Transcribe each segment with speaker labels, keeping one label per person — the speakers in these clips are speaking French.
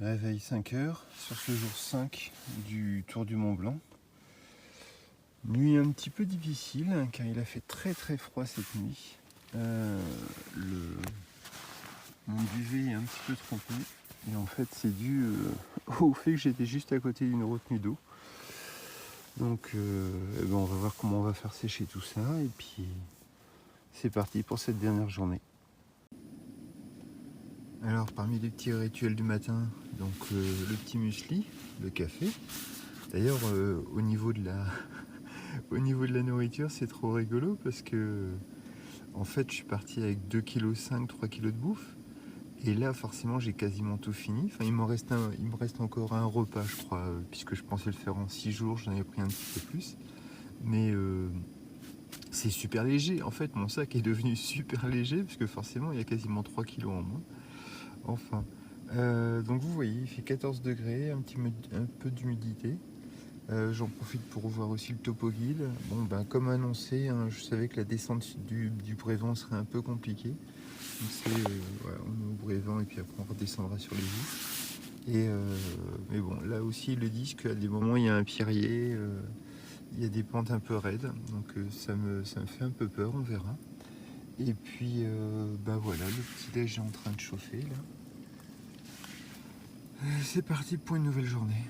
Speaker 1: Réveil 5 heures sur ce jour 5 du Tour du Mont Blanc. Nuit un petit peu difficile car il a fait très très froid cette nuit. Mon duvet est un petit peu trempé et en fait c'est dû au fait que j'étais juste à côté d'une retenue d'eau. Donc on va voir comment on va faire sécher tout ça et puis c'est parti pour cette dernière journée. Alors parmi les petits rituels du matin, donc le petit muesli, le café. D'ailleurs au niveau de la nourriture c'est trop rigolo parce que en fait je suis parti avec 2,5 kg, 3 kg de bouffe. Et là forcément j'ai quasiment tout fini. Enfin il me reste encore un repas je crois, puisque je pensais le faire en 6 jours, j'en ai pris un petit peu plus. Mais c'est super léger. En fait mon sac est devenu super léger parce que forcément il y a quasiment 3 kg en moins. Enfin, donc vous voyez, il fait 14 degrés, un peu d'humidité. J'en profite pour voir aussi le topo guide. Bon, comme annoncé, hein, je savais que la descente du Brévent serait un peu compliquée. Donc voilà, on est au Brévent et puis après on redescendra sur les îles. Mais bon, là aussi ils le disent qu'à des moments il y a un pierrier, il y a des pentes un peu raides. Donc ça me fait un peu peur, on verra. Et puis voilà, le petit déj est en train de chauffer là. C'est parti pour une nouvelle journée.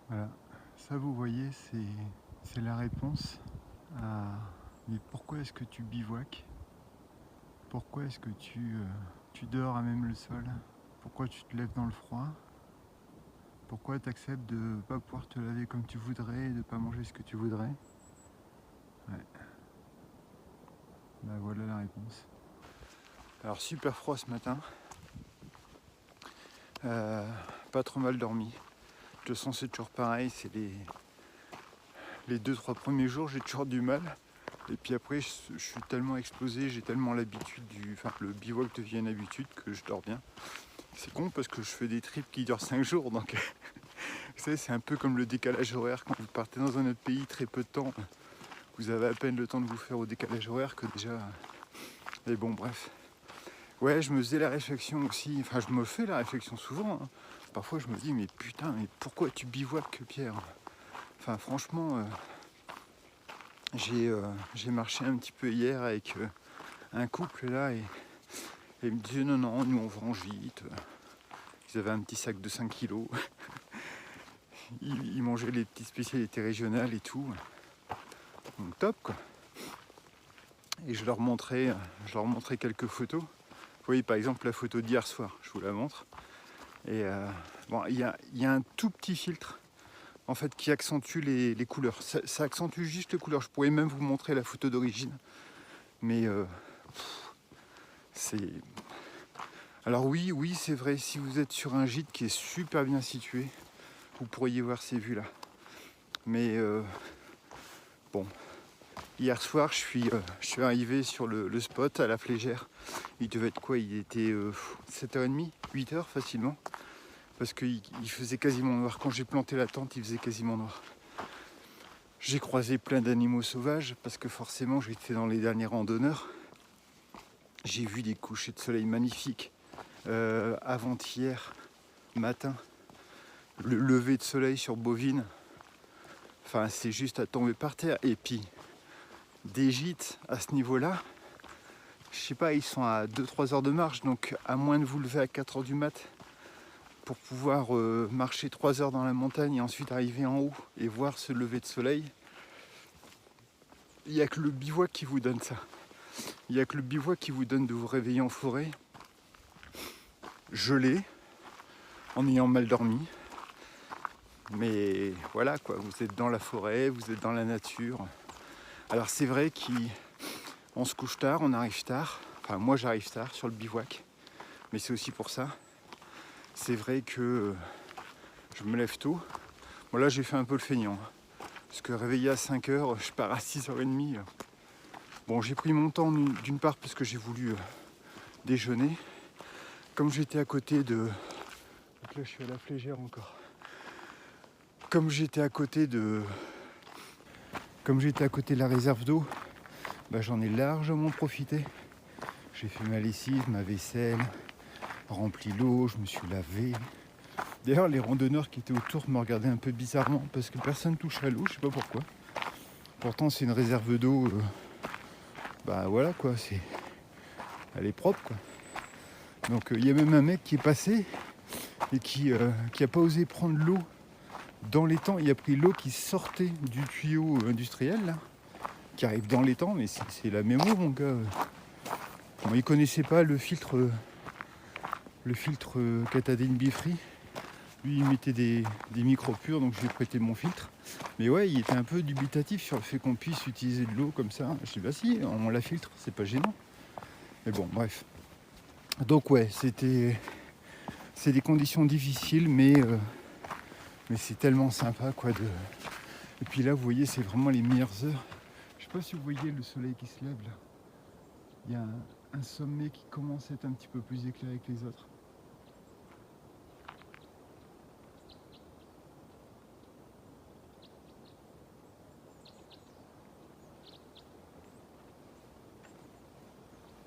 Speaker 1: Voilà, ça vous voyez, c'est la réponse à mais pourquoi est-ce que tu bivouaques? Pourquoi est-ce que tu dors à même le sol? Pourquoi tu te lèves dans le froid? Pourquoi tu acceptes de ne pas pouvoir te laver comme tu voudrais et de ne pas manger ce que tu voudrais? Ouais. Voilà la réponse. Alors super froid ce matin. Pas trop mal dormi. De toute façon c'est toujours pareil, c'est les 2-3 premiers jours j'ai toujours du mal. Et puis après je suis tellement explosé, j'ai tellement l'habitude le bivouac devient une habitude que je dors bien. C'est con parce que je fais des trips qui durent 5 jours, donc vous savez, c'est un peu comme le décalage horaire. Quand vous partez dans un autre pays très peu de temps, vous avez à peine le temps de vous faire au décalage horaire que déjà... Mais bon, bref. Ouais, je me faisais la réflexion aussi, enfin je me fais la réflexion souvent. Hein. Parfois je me dis, mais putain, mais pourquoi tu bivouaques, Pierre? Enfin franchement, j'ai marché un petit peu hier avec un couple là et ils me disaient non, nous on range vite. Ils avaient un petit sac de 5 kilos. Ils mangeaient les petites spécialités régionales et tout. Donc top quoi. Et je leur montrais quelques photos. Vous voyez par exemple la photo d'hier soir, je vous la montre. Et il y a un tout petit filtre en fait qui accentue les couleurs. Ça accentue juste les couleurs. Je pourrais même vous montrer la photo d'origine. Mais c'est... Alors oui, c'est vrai, si vous êtes sur un gîte qui est super bien situé, vous pourriez voir ces vues-là. Mais bon, hier soir, je suis arrivé sur le spot à la Flégère. Il devait être quoi? Il était 7h30, 8h facilement. Parce qu'il faisait quasiment noir. Quand j'ai planté la tente, il faisait quasiment noir. J'ai croisé plein d'animaux sauvages parce que forcément, j'étais dans les derniers randonneurs. J'ai vu des couchers de soleil magnifiques. Avant-hier matin, le lever de soleil sur Bovine. Enfin, c'est juste à tomber par terre. Et puis, des gîtes à ce niveau-là, je sais pas, ils sont à 2-3 heures de marche. Donc, à moins de vous lever à 4h du mat' pour pouvoir marcher 3 heures dans la montagne et ensuite arriver en haut et voir ce lever de soleil, il n'y a que le bivouac qui vous donne ça. Il n'y a que le bivouac qui vous donne de vous réveiller en forêt, gelé, en ayant mal dormi. Mais voilà quoi, vous êtes dans la forêt, vous êtes dans la nature. Alors c'est vrai qu'on se couche tard, on arrive tard. Enfin moi j'arrive tard sur le bivouac. Mais c'est aussi pour ça. C'est vrai que je me lève tôt. Bon là j'ai fait un peu le feignant. Parce que réveillé à 5h, je pars à 6h30. Bon j'ai pris mon temps d'une part parce que j'ai voulu déjeuner. Comme j'étais à côté de... Donc là je suis à la Flégère encore. Comme j'étais à côté de la réserve d'eau, j'en ai largement profité. J'ai fait ma lessive, ma vaisselle, rempli l'eau, je me suis lavé. D'ailleurs les randonneurs qui étaient autour me regardaient un peu bizarrement parce que personne touche à l'eau, je sais pas pourquoi. Pourtant c'est une réserve d'eau, voilà quoi, elle est propre quoi. Donc il y a même un mec qui est passé et qui a pas osé prendre l'eau dans l'étang. Il a pris l'eau qui sortait du tuyau industriel là, qui arrive dans l'étang, mais c'est la même eau mon gars. Bon, il connaissait pas le filtre Katadyn Bifree. Lui il mettait des micros purs, donc je lui ai prêté mon filtre. Mais ouais, il était un peu dubitatif sur le fait qu'on puisse utiliser de l'eau comme ça. Je dis si, on la filtre, c'est pas gênant. Mais bon, bref. Donc ouais, c'est des conditions difficiles, mais c'est tellement sympa quoi de. Et puis là vous voyez c'est vraiment les meilleures heures. Je sais pas si vous voyez le soleil qui se lève là. Il y a un sommet qui commence à être un petit peu plus éclairé que les autres.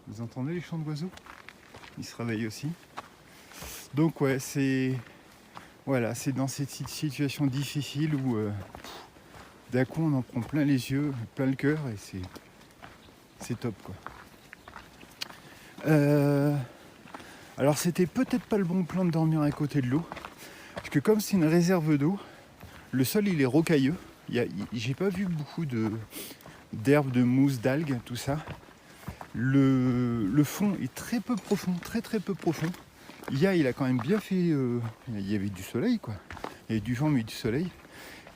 Speaker 1: Vous entendez les chants d'oiseaux? Ils se réveillent aussi. Donc ouais, c'est dans cette situation difficile où d'un coup on en prend plein les yeux, plein le cœur et c'est top quoi. Alors c'était peut-être pas le bon plan de dormir à côté de l'eau, parce que comme c'est une réserve d'eau, le sol il est rocailleux. J'ai pas vu beaucoup d'herbes, de mousse, d'algues, tout ça. Le fond est très peu profond, très très peu profond. Il a quand même bien fait. Il y avait du soleil quoi. Il y avait du vent mais du soleil.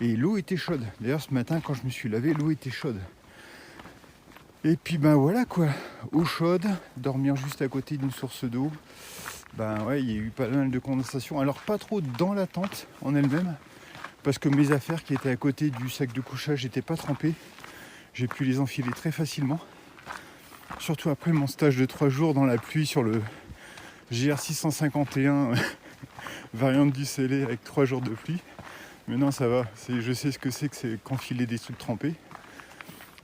Speaker 1: Et l'eau était chaude. D'ailleurs ce matin quand je me suis lavé, l'eau était chaude. Et puis voilà quoi, eau chaude, dormir juste à côté d'une source d'eau. Ouais, il y a eu pas mal de condensation. Alors pas trop dans la tente en elle-même, parce que mes affaires qui étaient à côté du sac de couchage n'étaient pas trempées. J'ai pu les enfiler très facilement. Surtout après mon stage de 3 jours dans la pluie sur le GR651 variante du scellé avec 3 jours de pluie. Mais non ça va, je sais ce que c'est qu'enfiler des trucs trempés.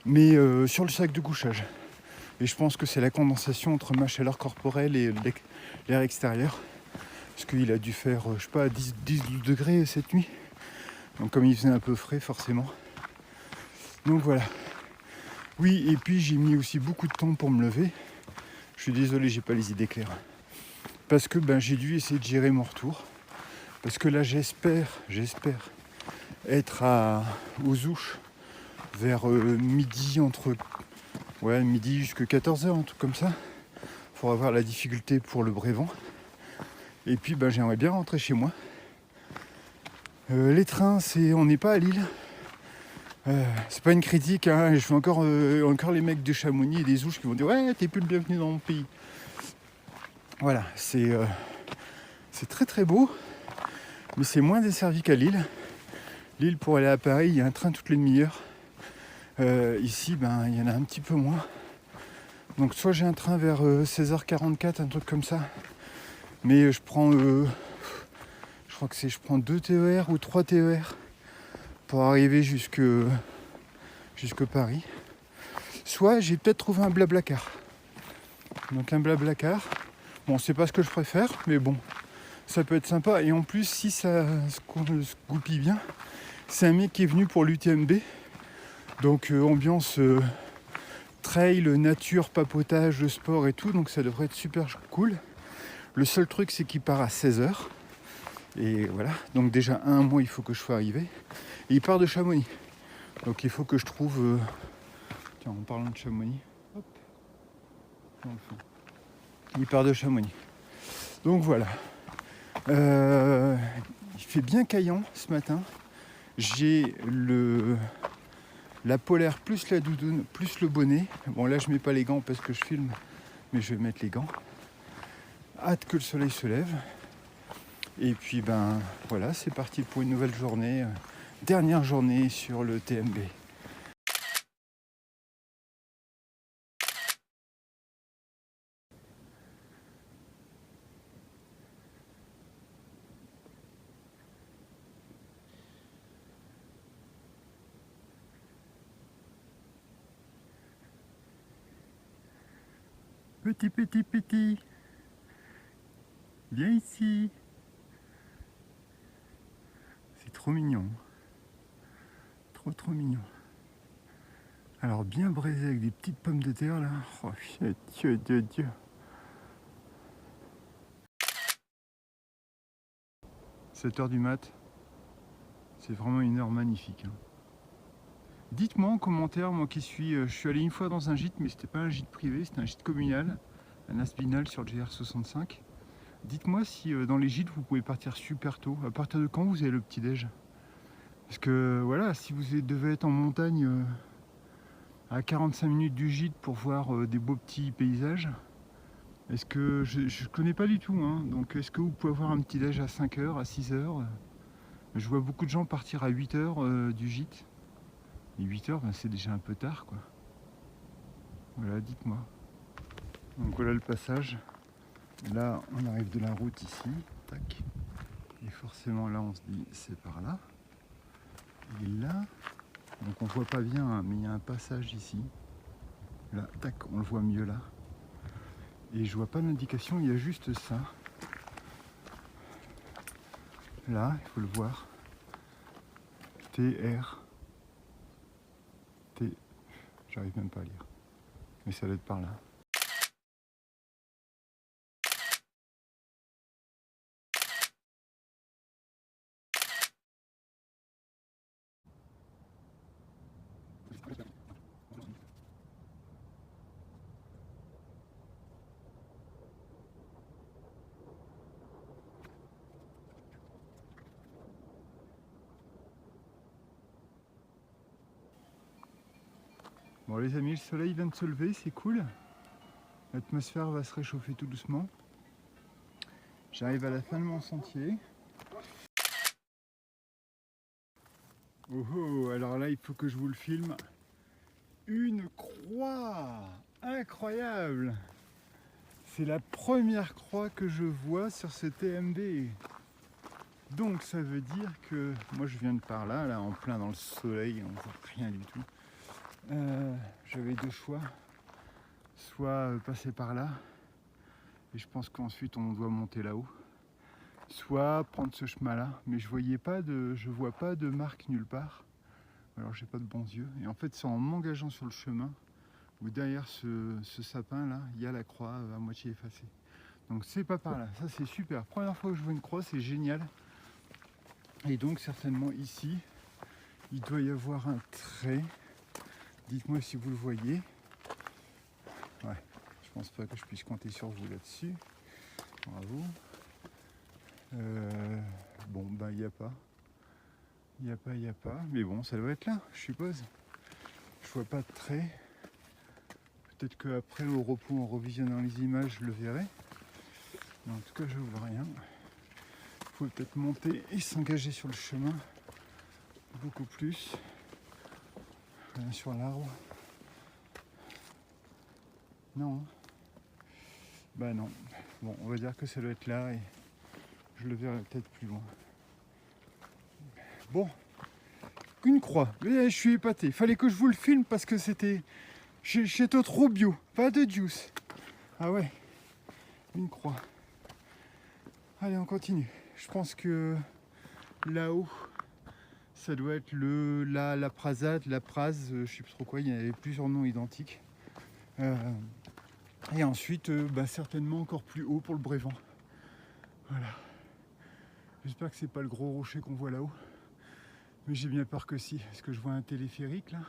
Speaker 1: Mais sur le sac de couchage. Et je pense que c'est la condensation entre ma chaleur corporelle et l'air extérieur. Parce qu'il a dû faire, 10-12 degrés cette nuit. Donc comme il faisait un peu frais forcément. Donc voilà. Oui, et puis j'ai mis aussi beaucoup de temps pour me lever. Je suis désolé, j'ai pas les idées claires. Parce que j'ai dû essayer de gérer mon retour. Parce que là j'espère être aux Ouches vers midi, midi jusqu'à 14h, un truc comme ça. Il faudra voir la difficulté pour le Brévent. Et puis j'aimerais bien rentrer chez moi. Les trains, on n'est pas à Lille. C'est pas une critique, hein. Je fais encore les mecs de Chamonix et des Ouches qui vont dire ouais, t'es plus le bienvenu dans mon pays. Voilà, c'est très très beau, mais c'est moins desservi qu'à Lille. Lille, pour aller à Paris, il y a un train toutes les demi-heures. Ici, il y en a un petit peu moins. Donc soit j'ai un train vers 16h44, un truc comme ça. Mais je prends, je prends 2 TER ou 3 TER pour arriver jusque Paris. Soit j'ai peut-être trouvé un Blablacar. Donc un Blablacar. Bon, c'est pas ce que je préfère, mais bon, ça peut être sympa. Et en plus, si ça se goupille bien, c'est un mec qui est venu pour l'UTMB. Donc ambiance trail, nature, papotage, sport et tout. Donc ça devrait être super cool. Le seul truc, c'est qu'il part à 16h. Et voilà. Donc déjà, moi, il faut que je sois arrivé. Et il part de Chamonix. Donc il faut que je trouve... Tiens, en parlant de Chamonix. Hop. Dans le fond. Il part de Chamonix. Donc voilà. Il fait bien caillant ce matin. J'ai la polaire plus la doudoune plus le bonnet. Bon là je mets pas les gants parce que je filme, mais je vais mettre les gants. Hâte que le soleil se lève. Et puis ben voilà, c'est parti pour une nouvelle journée. Dernière journée sur le TMB. Petit, viens ici. C'est trop mignon. Trop mignon. Alors bien braisé avec des petites pommes de terre là. Oh, Dieu. 7h du mat. C'est vraiment une heure magnifique. Hein. Dites-moi en commentaire, moi qui je suis allé une fois dans un gîte, mais c'était pas un gîte privé, c'était un gîte communal, un Aspinal sur le GR65. Dites-moi si dans les gîtes vous pouvez partir super tôt. À partir de quand vous avez le petit-déj? Parce que voilà, si vous devez être en montagne à 45 minutes du gîte pour voir des beaux petits paysages, est-ce que je connais pas du tout, hein, donc est-ce que vous pouvez avoir un petit-déj à 5h, à 6h? Je vois beaucoup de gens partir à 8h du gîte. Et 8h, ben, c'est déjà un peu tard, quoi. Voilà, dites-moi. Donc voilà le passage. Là, on arrive de la route ici. Tac. Et forcément, là, on se dit, c'est par là. Et là, donc on voit pas bien, hein, mais il y a un passage ici. Là, tac, on le voit mieux là. Et je vois pas l'indication, il y a juste ça. Là, il faut le voir. TR. T. J'arrive même pas à lire. Mais ça doit être par là. Bon les amis, le soleil vient de se lever, c'est cool. L'atmosphère va se réchauffer tout doucement. J'arrive à la fin de mon sentier. Oh oh, alors là il faut que je vous le filme. Une croix incroyable! C'est la première croix que je vois sur ce TMB. Donc ça veut dire que moi je viens de par là, là en plein dans le soleil, on voit rien du tout. J'avais deux choix, soit passer par là, et je pense qu'ensuite on doit monter là-haut, soit prendre ce chemin-là, mais je vois pas de marque nulle part. Alors j'ai pas de bons yeux, et en fait c'est en m'engageant sur le chemin où derrière ce sapin là, il y a la croix à moitié effacée. Donc c'est pas par là, ça c'est super. Première fois que je vois une croix, c'est génial. Et donc certainement ici, il doit y avoir un trait. Dites-moi si vous le voyez. Ouais, je pense pas que je puisse compter sur vous là-dessus. Bravo. Bon, ben il n'y a pas. Il n'y a pas. Mais bon, ça doit être là, je suppose. Je vois pas de trait. Peut-être qu'après, au repos, en revisionnant les images, je le verrai. Mais en tout cas, je vois rien. Il faut peut-être monter et s'engager sur le chemin. Beaucoup plus. Rien sur l'arbre. Non. Bah non. Bon, on va dire que ça doit être là et je le verrai peut-être plus loin. Bon. Une croix. Je suis épaté. Fallait que je vous le filme parce que c'était chez trop bio. Pas de juice. Ah ouais. Une croix. Allez, on continue. Je pense que là-haut, ça doit être la Prasade, la Prase, je sais plus trop quoi, il y avait plusieurs noms identiques. Et ensuite, certainement encore plus haut pour le Brévent. Voilà. J'espère que c'est pas le gros rocher qu'on voit là-haut. Mais j'ai bien peur que si, parce que je vois un téléphérique là.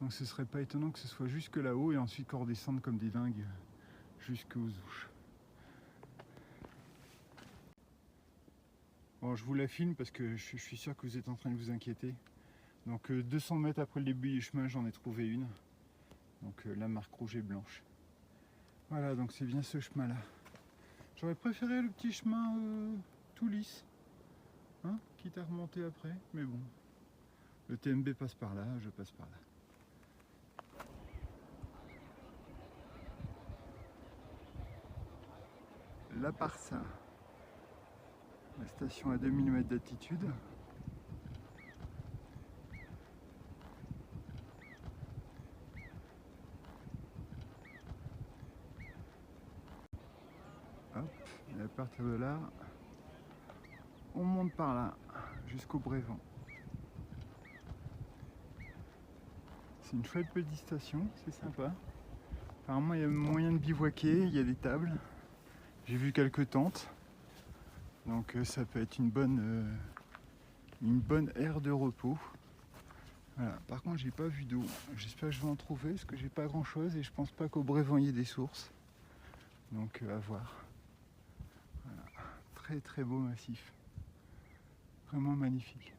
Speaker 1: Donc ce serait pas étonnant que ce soit jusque là-haut et ensuite qu'on redescende comme des dingues jusqu'aux ouches. Bon,
Speaker 2: je vous la filme parce que je suis sûr que vous êtes en train de vous inquiéter. Donc 200 mètres après le début du chemin, j'en ai trouvé une. Donc la marque rouge et blanche. Voilà, donc c'est bien ce chemin-là. J'aurais préféré le petit chemin tout lisse, hein, quitte à remonter après, mais bon. Le TMB passe par là, je passe par là. La Parsa, la station à 2000 mètres d'altitude. Hop, et à partir de là, on monte par là, jusqu'au Brévent. C'est une chouette petite station, c'est sympa. Apparemment il y a moyen de bivouaquer, il y a des tables. J'ai vu quelques tentes. Donc ça peut être une bonne aire de repos. Voilà. Par contre j'ai pas vu d'eau. J'espère que je vais en trouver parce que j'ai pas grand chose et je pense pas qu'au Brévent il y ait des sources. Donc à voir. Voilà. Très très beau massif. Vraiment magnifique.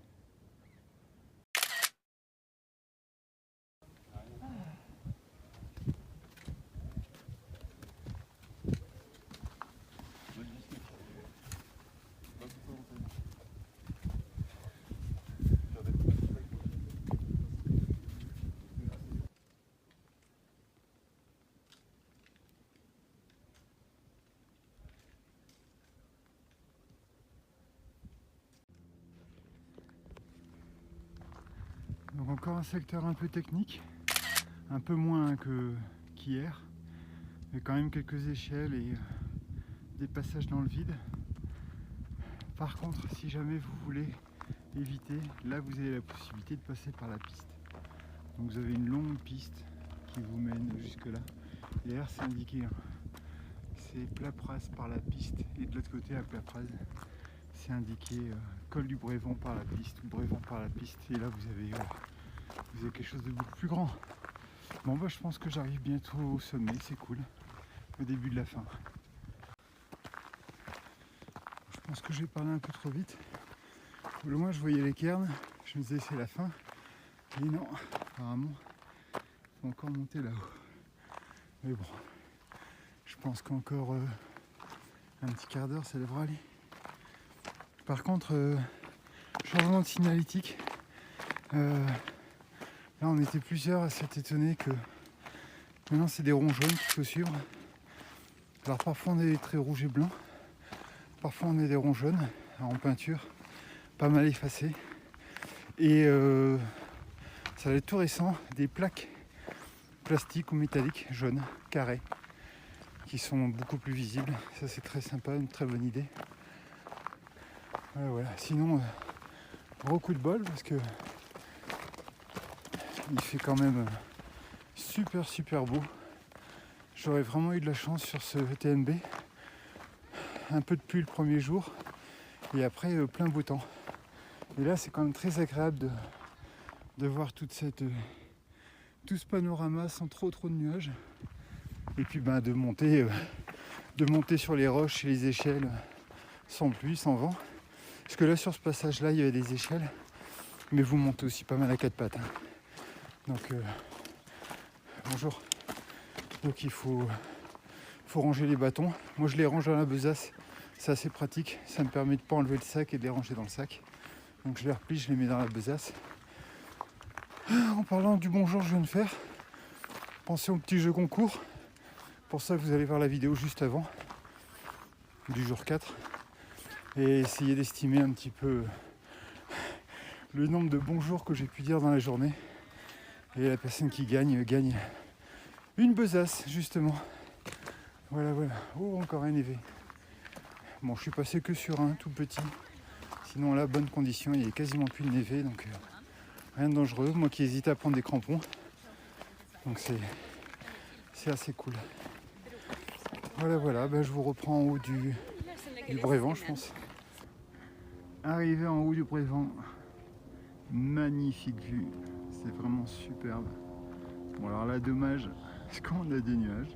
Speaker 2: Donc encore un secteur un peu technique, un peu moins qu'hier, mais quand même quelques échelles et des passages dans le vide. Par contre, si jamais vous voulez éviter, là vous avez la possibilité de passer par la piste. Donc vous avez une longue piste qui vous mène jusque là. Et d'ailleurs c'est indiqué, hein. C'est Plapraz par la piste et de l'autre côté à Plapraz c'est indiqué col du Brévent par la piste ou Brévent par la piste. Et là vous avez quelque chose de beaucoup plus grand. Bon bah je pense que j'arrive bientôt au sommet, c'est cool. Au début de la fin. Je pense que j'ai parlé un peu trop vite. Au loin je voyais les cairns, je me disais c'est la fin. Et non, apparemment, il faut encore monter là-haut. Mais bon, je pense qu'encore un petit quart d'heure ça devra aller. Par contre, changement de signalétique. Là on était plusieurs à s'être étonnés que maintenant c'est des ronds jaunes qu'il faut suivre. Alors parfois on est des traits rouges et blancs, parfois on est des ronds jaunes en peinture, pas mal effacés. Et ça va être tout récent, des plaques plastiques ou métalliques jaunes, carrées, qui sont beaucoup plus visibles. Ça c'est très sympa, une très bonne idée. Voilà. Sinon, gros coup de bol parce que il fait quand même super beau. J'aurais vraiment eu de la chance sur ce TMB. Un peu de pluie le premier jour et après plein beau temps. Et là c'est quand même très agréable de voir tout ce panorama sans trop de nuages. Et puis de monter sur les roches et les échelles sans pluie, sans vent. Parce que là sur ce passage là il y avait des échelles, mais vous montez aussi pas mal à quatre pattes. Hein. Donc bonjour. Donc il faut ranger les bâtons. Moi je les range dans la besace, c'est assez pratique, ça me permet de ne pas enlever le sac et de les ranger dans le sac. Donc je les replie, je les mets dans la besace. En parlant du bonjour je viens de faire, pensez au petit jeu concours. Pour ça vous allez voir la vidéo juste avant du jour 4 et essayer d'estimer un petit peu le nombre de bonjours que j'ai pu dire dans la journée. Et la personne qui gagne une besace justement. Voilà. Oh, encore un élevé. Bon, je suis passé que sur un tout petit. Sinon là, bonne condition, il n'y a quasiment plus de névé, donc rien de dangereux. Moi qui hésite à prendre des crampons. Donc c'est assez cool. Voilà, je vous reprends en haut du Brévent, je pense. Arrivé en haut du Brévent, magnifique vue, c'est vraiment superbe. Bon alors là, dommage, parce qu'on a des nuages.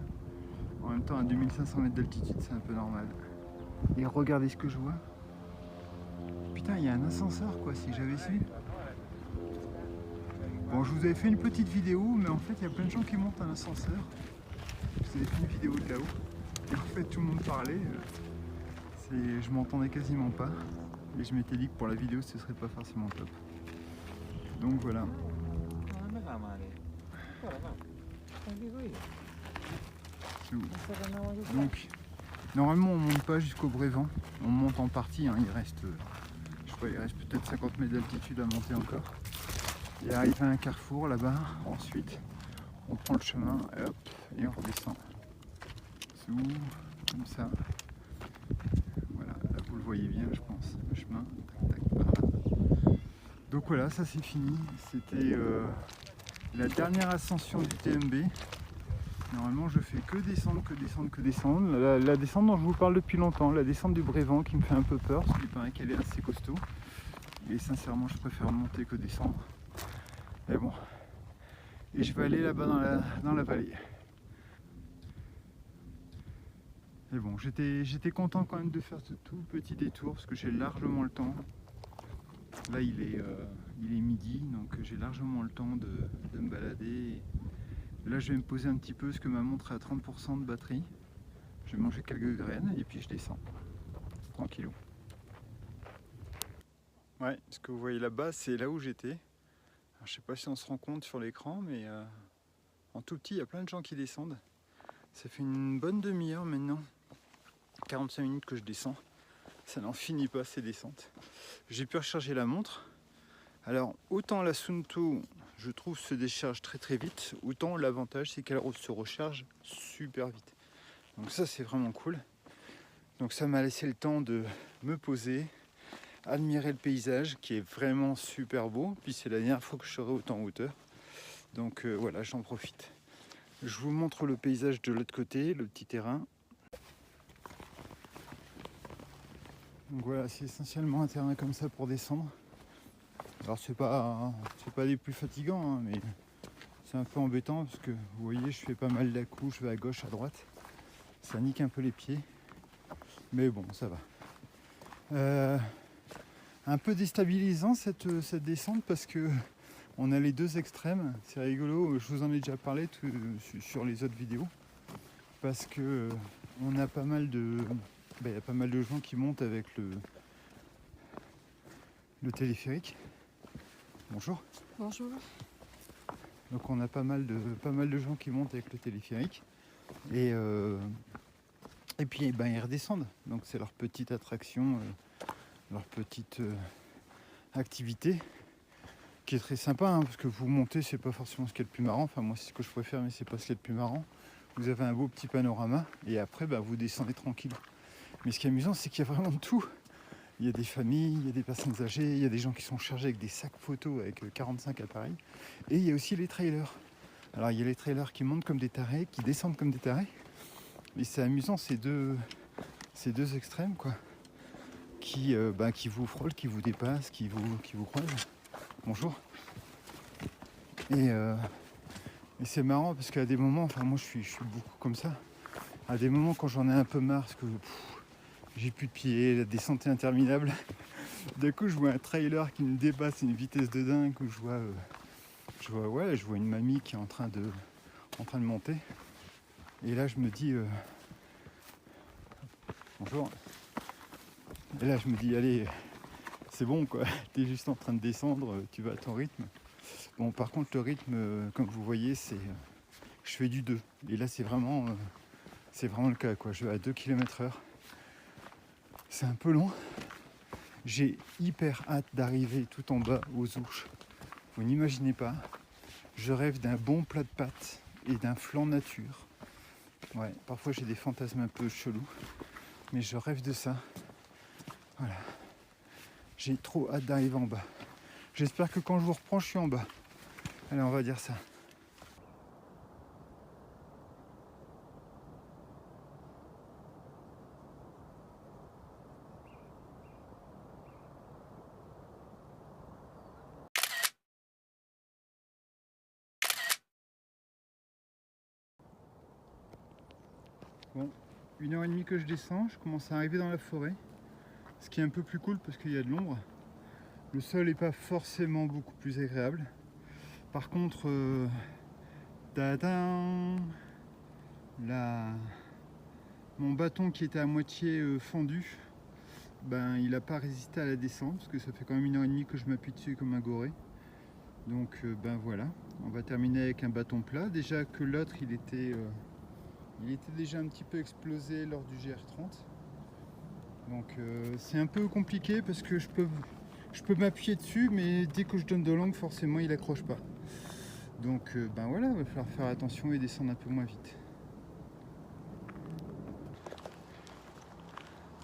Speaker 2: En même temps, à 2500 mètres d'altitude, c'est un peu normal. Et regardez ce que je vois. putain, il y a un ascenseur quoi, si j'avais su. Bon, je vous avais fait une petite vidéo, mais en fait, il y a plein de gens qui montent un ascenseur. Je vous avais fait une vidéo de là-haut. Et en fait, tout le monde parlait. Je m'entendais quasiment pas. Et je m'étais dit que pour la vidéo, ce serait pas forcément top. Donc voilà. Donc, normalement, on monte pas jusqu'au Brévent. On monte en partie. Hein. Il reste peut-être 50 mètres d'altitude à monter encore. Et arrive à un carrefour là-bas. Ensuite, on prend le chemin et hop, et on redescend. Sous, comme ça. Voilà, là vous le voyez bien, je pense, le chemin. Tac, tac, par là. Donc voilà, ça c'est fini. C'était la dernière ascension du TMB. Normalement, je fais que descendre, que descendre, que descendre. La descente dont je vous parle depuis longtemps, la descente du Brévent qui me fait un peu peur, parce qu'il paraît qu'elle est assez costaud. Et sincèrement, je préfère monter que descendre. Mais bon. Et je vais aller là-bas dans la vallée. Et bon, j'étais content quand même de faire ce tout petit détour, parce que j'ai largement le temps. Là, il est midi, donc j'ai largement le temps de me balader. Là, je vais me poser un petit peu, parce que ma montre est à 30% de batterie. Je vais manger quelques graines, et puis je descends. Tranquillou. Ouais, ce que vous voyez là-bas, c'est là où j'étais. Je sais pas si on se rend compte sur l'écran, mais en tout petit, il y a plein de gens qui descendent. Ça fait une bonne demi-heure maintenant, 45 minutes que je descends. Ça n'en finit pas ces descentes. J'ai pu recharger la montre. Alors, autant la Suunto, je trouve, se décharge très très vite, autant l'avantage, c'est qu'elle se recharge super vite. Donc ça, c'est vraiment cool. Donc ça m'a laissé le temps de me poser, admirer le paysage, qui est vraiment super beau. Puis c'est la dernière fois que je serai autant en hauteur. Donc voilà, j'en profite. Je vous montre le paysage de l'autre côté, le petit terrain. Donc voilà, c'est essentiellement un terrain comme ça pour descendre. Alors c'est pas les plus fatigants, hein, mais c'est un peu embêtant parce que vous voyez, je fais pas mal d'à-coups, je vais à gauche, à droite. Ça nique un peu les pieds, mais bon, ça va. Un peu déstabilisant cette descente parce que on a les deux extrêmes. C'est rigolo, je vous en ai déjà parlé sur les autres vidéos, parce que on a pas mal de, il y a pas mal de gens qui montent avec le téléphérique. Bonjour.
Speaker 3: Bonjour.
Speaker 2: Donc on a pas mal de gens qui montent avec le téléphérique et puis ils redescendent. Donc c'est leur petite attraction, leur petite activité qui est très sympa, hein, parce que vous montez, c'est pas forcément ce qui est le plus marrant. Enfin moi c'est ce que je préfère, mais c'est pas ce qui est le plus marrant. Vous avez un beau petit panorama et après vous descendez tranquille. Mais ce qui est amusant, c'est qu'il y a vraiment de tout. Il y a des familles, il y a des personnes âgées, il y a des gens qui sont chargés avec des sacs photos avec 45 appareils. Et il y a aussi les trailers. Alors il y a les trailers qui montent comme des tarés, qui descendent comme des tarés. Et c'est amusant ces deux extrêmes quoi. Qui vous frôlent, qui vous dépassent, qui vous croisent. Bonjour. Et c'est marrant parce qu'à des moments, enfin moi je suis beaucoup comme ça. À des moments quand j'en ai un peu marre, parce que j'ai plus de pieds, la descente est interminable. D'un coup, je vois un trailer qui me dépasse à une vitesse de dingue, où je vois une mamie qui est en train de monter. Et là, je me dis, bonjour. Et là, je me dis, allez, c'est bon, quoi. T'es juste en train de descendre, tu vas à ton rythme. Bon, par contre, le rythme, comme vous voyez, c'est, je fais du 2. Et là, c'est vraiment le cas, quoi. Je vais à 2 km/h. C'est un peu long. J'ai hyper hâte d'arriver tout en bas aux Ouches. Vous n'imaginez pas. Je rêve d'un bon plat de pâtes et d'un flan nature. Ouais, parfois j'ai des fantasmes un peu chelous, mais je rêve de ça. Voilà. J'ai trop hâte d'arriver en bas. J'espère que quand je vous reprends, je suis en bas. Allez, on va dire ça. Bon, 1h30 que je descends, je commence à arriver dans la forêt. ce qui est un peu plus cool parce qu'il y a de l'ombre. Le sol n'est pas forcément beaucoup plus agréable. Par contre, mon bâton qui était à moitié fendu, ben, il n'a pas résisté à la descente parce que ça fait quand même 1h30 que je m'appuie dessus comme un goré. Donc ben voilà, on va terminer avec un bâton plat. Déjà que l'autre il était déjà un petit peu explosé lors du GR30. Donc c'est un peu compliqué parce que je peux m'appuyer dessus, mais dès que je donne de l'angle, forcément il accroche pas. Donc ben voilà, il va falloir faire attention et descendre un peu moins vite.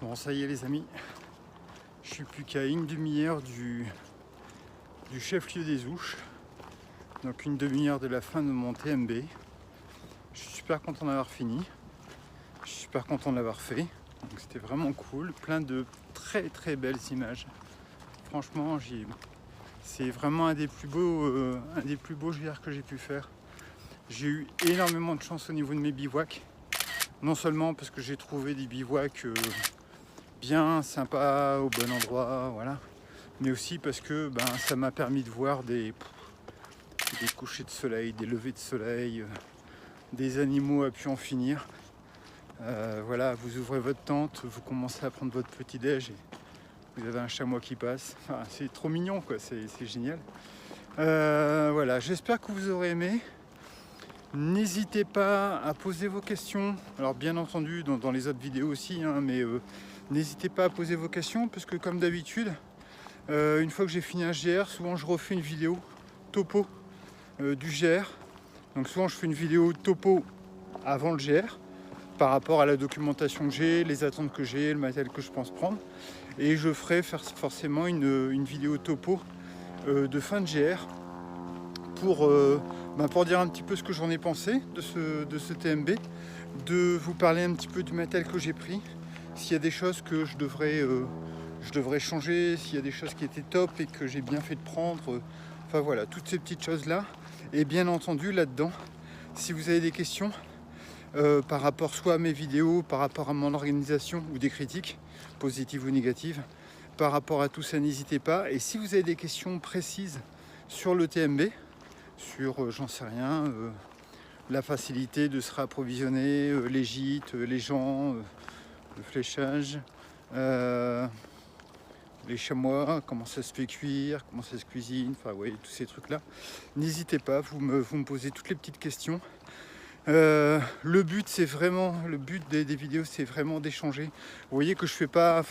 Speaker 2: Bon, ça y est les amis, je suis plus qu'à une demi-heure du chef-lieu des Ouches. Donc une demi-heure de la fin de mon TMB. Je suis super content d'avoir fini. Je suis super content de l'avoir fait. Donc c'était vraiment cool, plein de très très belles images. Franchement, c'est vraiment un des plus beaux GR que j'ai pu faire. J'ai eu énormément de chance au niveau de mes bivouacs. Non seulement parce que j'ai trouvé des bivouacs bien sympas, au bon endroit, voilà. Mais aussi parce que ben, ça m'a permis de voir des couchers de soleil, des levées de soleil, des animaux à pu en finir. Voilà, vous ouvrez votre tente, vous commencez à prendre votre petit déj et vous avez un chamois qui passe. Enfin, c'est trop mignon, quoi, c'est génial. Voilà, j'espère que vous aurez aimé. N'hésitez pas à poser vos questions. Alors bien entendu dans les autres vidéos aussi, hein, mais n'hésitez pas à poser vos questions parce que comme d'habitude, une fois que j'ai fini un GR, souvent je refais une vidéo topo du GR. Donc souvent je fais une vidéo topo avant le GR par rapport à la documentation que j'ai, les attentes que j'ai, le matériel que je pense prendre. Et je ferai forcément une vidéo topo de fin de GR pour dire un petit peu ce que j'en ai pensé de ce TMB, de vous parler un petit peu du matériel que j'ai pris, s'il y a des choses que je devrais changer, s'il y a des choses qui étaient top et que j'ai bien fait de prendre, enfin voilà, toutes ces petites choses-là. Et bien entendu, là-dedans, si vous avez des questions par rapport soit à mes vidéos, par rapport à mon organisation ou des critiques, positives ou négatives, par rapport à tout ça, n'hésitez pas. Et si vous avez des questions précises sur le TMB, sur, j'en sais rien, la facilité de se réapprovisionner, les gîtes, les gens, le fléchage, les chamois, comment ça se fait cuire, comment ça se cuisine, enfin ouais, tous ces trucs-là. N'hésitez pas, vous me posez toutes les petites questions. Le but des vidéos, c'est vraiment d'échanger. Vous voyez que je fais pas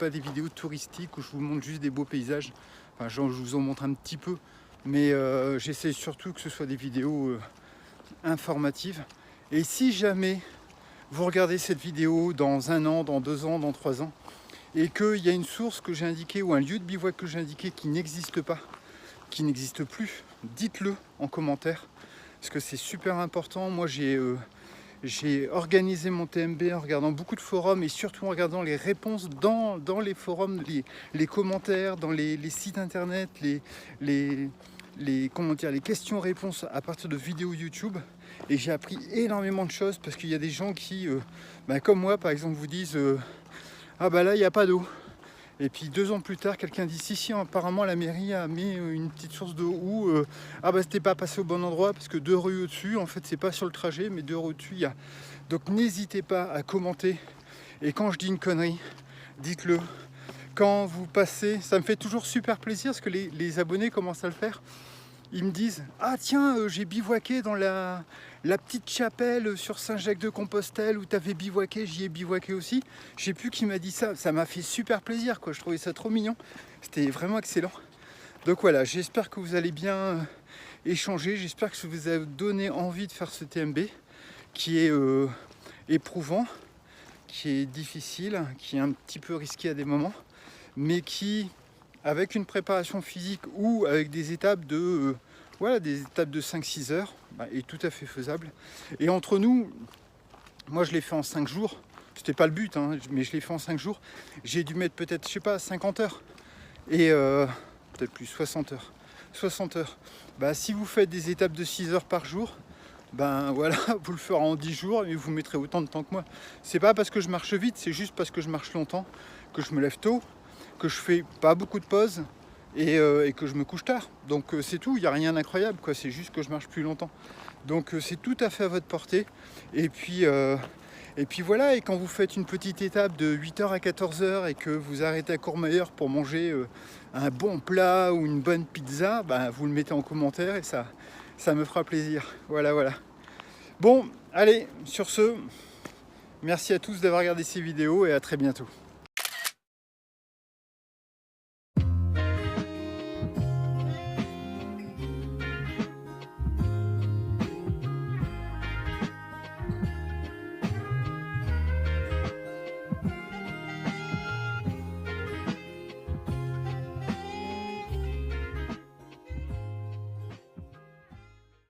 Speaker 2: des vidéos touristiques où je vous montre juste des beaux paysages. Enfin, je vous en montre un petit peu, mais j'essaie surtout que ce soit des vidéos informatives. Et si jamais vous regardez cette vidéo dans 1 an, dans 2 ans, dans 3 ans, et qu'il y a une source que j'ai indiquée ou un lieu de bivouac que j'ai indiqué qui n'existe pas, qui n'existe plus, dites-le en commentaire. Parce que c'est super important. Moi, j'ai organisé mon TMB en regardant beaucoup de forums et surtout en regardant les réponses dans les forums, les commentaires, dans les sites internet, les questions-réponses à partir de vidéos YouTube. Et j'ai appris énormément de choses parce qu'il y a des gens qui, comme moi par exemple, vous disent ah bah là il n'y a pas d'eau. Et puis 2 ans plus tard, quelqu'un dit si, apparemment la mairie a mis une petite source d'eau où c'était pas passé au bon endroit parce que 2 rues au-dessus, en fait c'est pas sur le trajet, mais 2 rues au-dessus il y a. Donc n'hésitez pas à commenter. Et quand je dis une connerie, dites-le. Quand vous passez, ça me fait toujours super plaisir parce que les abonnés commencent à le faire. Ils me disent ah tiens, j'ai bivouaqué dans la petite chapelle sur Saint-Jacques-de-Compostelle où tu avais bivouaqué, j'y ai bivouaqué aussi. Je sais plus qui m'a dit ça, ça m'a fait super plaisir, quoi. Je trouvais ça trop mignon, c'était vraiment excellent. Donc voilà, j'espère que vous allez bien échanger, j'espère que ça vous a donné envie de faire ce TMB qui est éprouvant, qui est difficile, qui est un petit peu risqué à des moments, mais qui, avec une préparation physique ou avec des étapes de 5-6 heures, est tout à fait faisable. Et entre nous, moi je l'ai fait en 5 jours, c'était pas le but, hein, mais je l'ai fait en 5 jours. J'ai dû mettre peut-être, 50 heures, et peut-être plus, 60 heures. 60 heures. Si vous faites des étapes de 6 heures par jour, vous le ferez en 10 jours et vous mettrez autant de temps que moi. C'est pas parce que je marche vite, c'est juste parce que je marche longtemps, que je me lève tôt, que je fais pas beaucoup de pauses et que je me couche tard. Donc c'est tout, il n'y a rien d'incroyable, quoi. C'est juste que je marche plus longtemps. Donc c'est tout à fait à votre portée. Et puis voilà, et quand vous faites une petite étape de 8h à 14h et que vous arrêtez à Courmayeur pour manger un bon plat ou une bonne pizza, bah, vous le mettez en commentaire et ça me fera plaisir. Voilà. Bon, allez, sur ce, merci à tous d'avoir regardé ces vidéos et à très bientôt.